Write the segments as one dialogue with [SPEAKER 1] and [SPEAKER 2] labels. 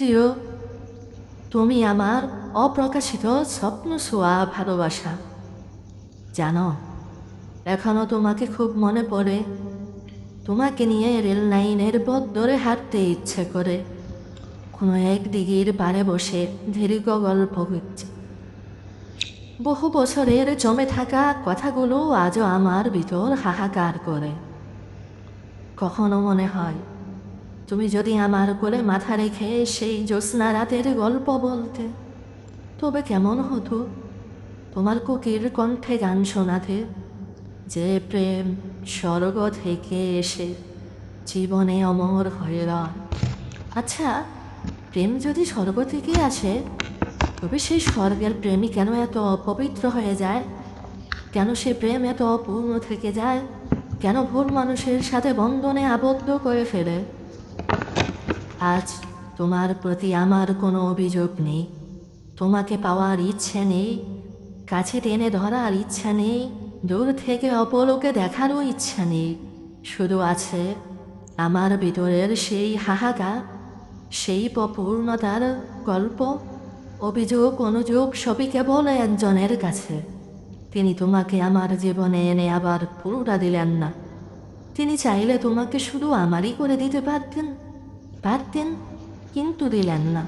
[SPEAKER 1] প্রিয়, তুমি আমার অপ্রকাশিত স্বপ্ন ছোঁয়া ভালোবাসা। জানো, এখনো তোমাকে খুব মনে পড়ে। তোমাকে নিয়ে রেল লাইনের পথ ধরে হাঁটতে ইচ্ছে করে। কোনো এক দিঘির পাড়ে বসে দীর্ঘ গল্প হচ্ছে। বহু বছরের জমে থাকা কথাগুলো আজও আমার ভিতর হাহাকার করে। কখনো মনে হয়, তুমি যদি আমার কোলে মাথা রেখে সেই জ্যোৎস্না রাতের গল্প বলতে, তবে কেমন হতো? তোমার কোকির কণ্ঠে গান শোনাতে, যে প্রেম স্বর্গ থেকে এসে জীবনে অমর হয়ে রয়। আচ্ছা, প্রেম যদি স্বর্গ থেকে আসে, তবে সেই স্বর্গের প্রেমই কেন এত অপবিত্র হয়ে যায়? কেন সে প্রেম এত অপূর্ণ থেকে যায়? কেন ভুল মানুষের সাথে বন্ধনে আবদ্ধ করে ফেলে? আজ তোমার প্রতি আমার কোনো অভিযোগ নেই। তোমাকে পাওয়ার ইচ্ছে নেই, কাছে টেনে ধরার ইচ্ছা নেই, দূর থেকে অপলোকে দেখারও ইচ্ছা নেই। শুধু আছে আমার ভিতরের সেই হাহাকার, সেই অপূর্ণতার গল্প। অভিযোগ অনুযোগ সবই কেবল একজনের কাছে। তিনি তোমাকে আমার জীবনে এনে আবার পুরোটা দিলেন না। তিনি চাইলে তোমাকে শুধু আমারই করে দিতে পারতেন, পারতেন, কিন্তু দিলেন না।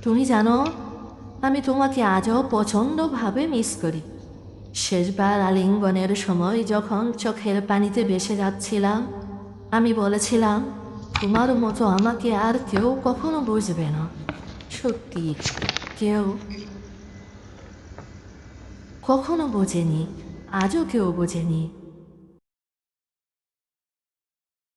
[SPEAKER 1] তুমি জানো, আমি তোমাকে আজও প্রচণ্ডভাবে মিস করি। শেষবার আলিঙ্গনের সময় যখন চোখের পানিতে ভেসে যাচ্ছিলাম, আমি বলেছিলাম, তোমার মতো আমাকে আর কেউ কখনো বুঝবে না। সত্যি, কেউ কখনো বোঝেনি, আজও কেউ বোঝেনি।